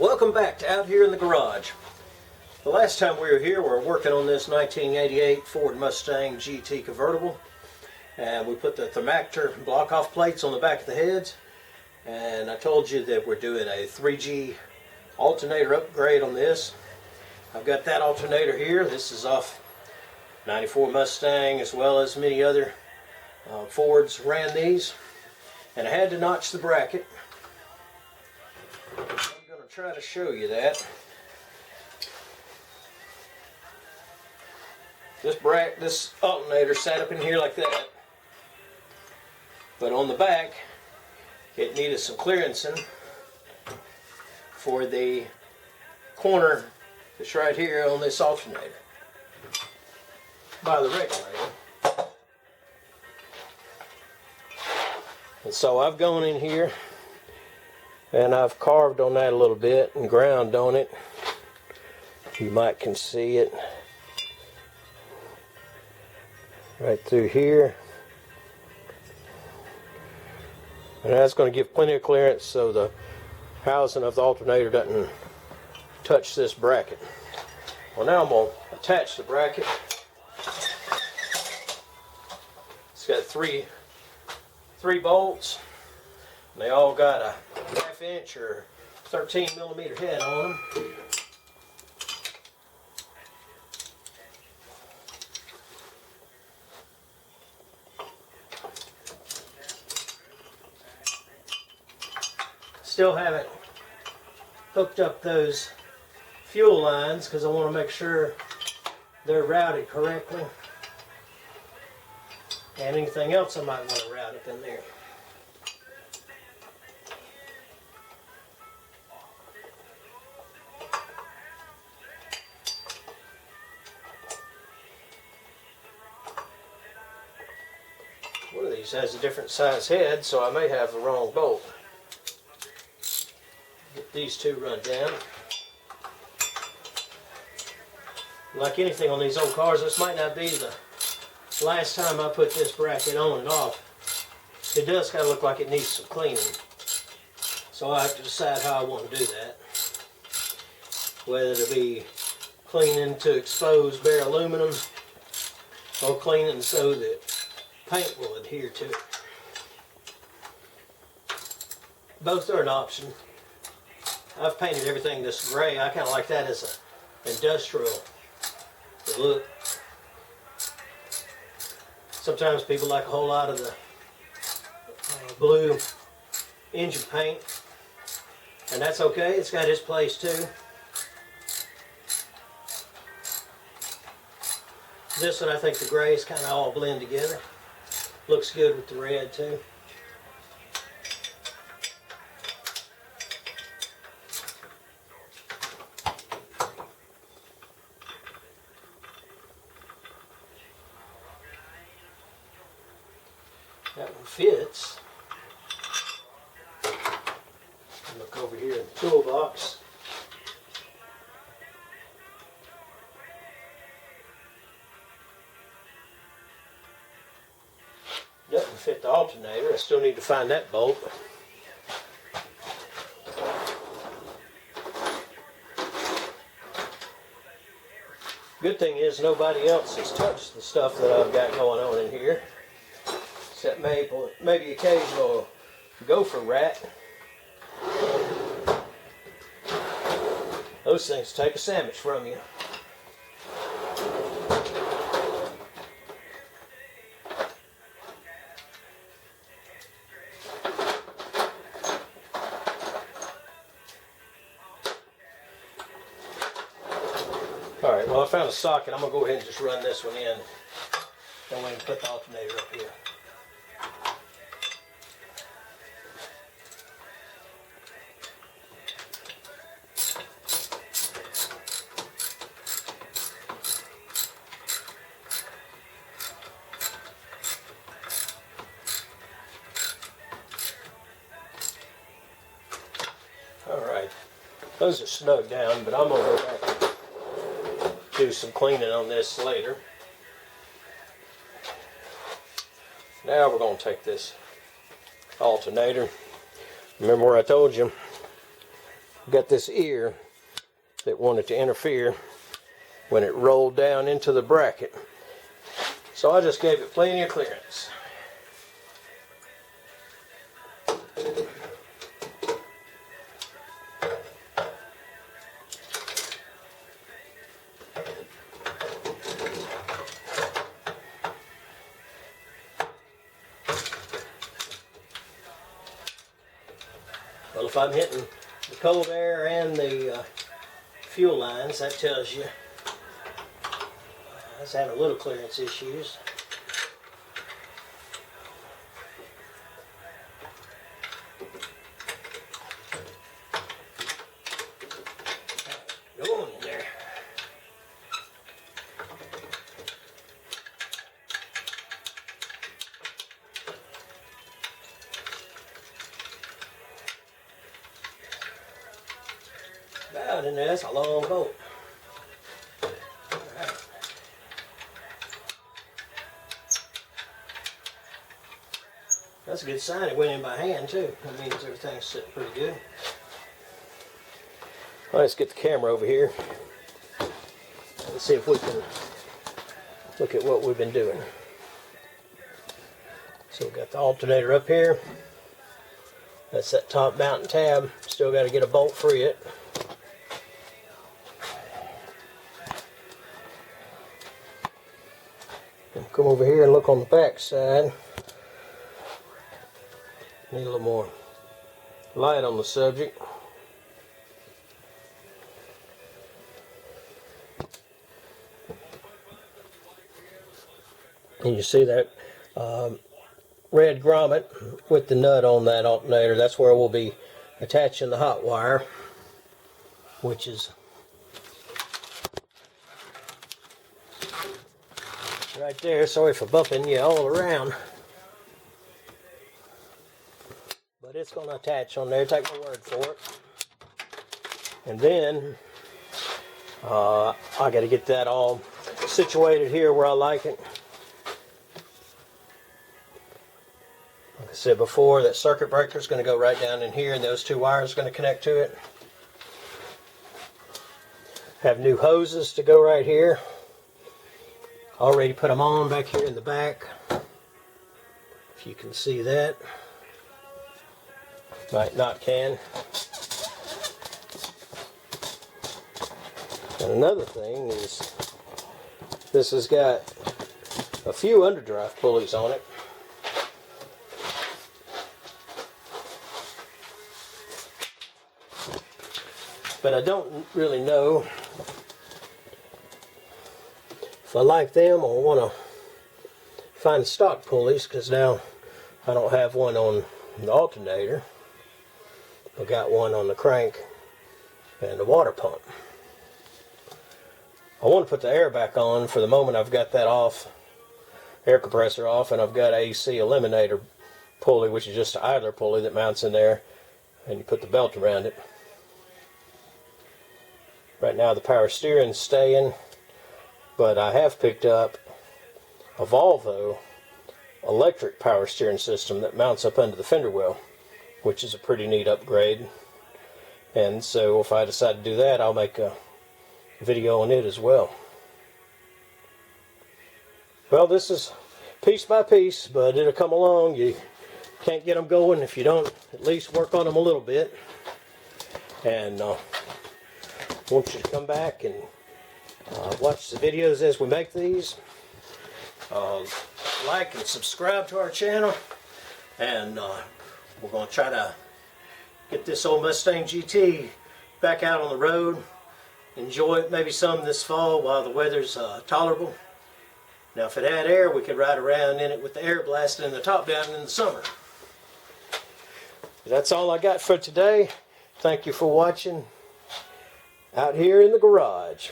Welcome back to Out Here in the Garage. The last time we were here, we were working on this 1988 Ford Mustang GT convertible, and we put the thermactor block-off plates on the back of the heads, and I told you that we're doing a 3G alternator upgrade on this. I've got that alternator here. This is off 94 Mustang as well as many other Fords ran these, and I had to notch the bracket. I'm going to try to show you that. This alternator sat up in here like that, but on the back it needed some clearancing for the corner that's right here on this alternator by the regulator. And so I've gone in here and I've carved on that a little bit and ground on it. You might can see it right through here. And that's going to give plenty of clearance so the housing of the alternator doesn't touch this bracket. Well, now I'm going to attach the bracket. It's got three bolts. And they all got a 1/2 inch or 13 millimeter head on them. Still haven't hooked up those fuel lines because I want to make sure they're routed correctly, and anything else I might want to route up in there. One of these has a different size head, so I may have the wrong bolt. Get these two run down. Like anything on these old cars, this might not be the last time I put this bracket on and off. It does kind of look like it needs some cleaning. So I have to decide how I want to do that. Whether to be cleaning to expose bare aluminum or cleaning so that paint will adhere to it. Both are an option. I've painted everything this gray. I kind of like that as an industrial look. Sometimes people like a whole lot of the blue engine paint, and that's okay. It's got its place too. This one, I think the grays kind of all blend together. Looks good with the red too. That one fits. Look over here in the toolbox. Doesn't fit the alternator. I still need to find that bolt. Good thing is nobody else has touched the stuff that I've got going on in here. Except maybe occasional gopher rat. Those things take a sandwich from you. Alright, well I found a socket. I'm going to go ahead and just run this one in. Then we can put the alternator up here. Alright, those are snug down, but I'm going to go back and do some cleaning on this later. Now we're going to take this alternator. Remember where I told you got this ear that wanted to interfere when it rolled down into the bracket. So I just gave it plenty of clearance. Well, if I'm hitting the cold air and the fuel lines, that tells you I was having a little clearance issues. Go on in there. About in there, that's a long bolt. Alright. That's a good sign it went in by hand too. That means everything's sitting pretty good. Well, let's get the camera over here. Let's see if we can look at what we've been doing. So we've got the alternator up here. That's that top mounting tab. Still got to get a bolt free it. Come over here and look on the back side. Need a little more light on the subject. And you see that red grommet with the nut on that alternator. That's where we'll be attaching the hot wire, which is right there. Sorry for bumping you all around. But it's going to attach on there, take my word for it. And then I got to get that all situated here where I like it. Like I said before, that circuit breaker is going to go right down in here, and those two wires are going to connect to it. Have new hoses to go right here. Already put them on back here in the back. If you can see that. Might not can. And another thing is this has got a few underdrive pulleys on it. But I don't really know if I like them or want to find stock pulleys, because now I don't have one on the alternator. I've got one on the crank and the water pump. I want to put the air back on. For the moment I've got that off, air compressor off, and I've got AC eliminator pulley, which is just an idler pulley that mounts in there, and you put the belt around it. Right now the power steering's staying, but I have picked up a Volvo electric power steering system that mounts up under the fender well, which is a pretty neat upgrade. And so if I decide to do that, I'll make a video on it as well. Well, this is piece by piece, but it'll come along. You can't get them going if you don't at least work on them a little bit. And I want you to come back and watch the videos as we make these. Like and subscribe to our channel, and we're going to try to get this old Mustang GT back out on the road. Enjoy it maybe some this fall while the weather's tolerable. Now if it had air, we could ride around in it with the air blasting and the top down in the summer. That's all I got for today. Thank you for watching out here in the garage.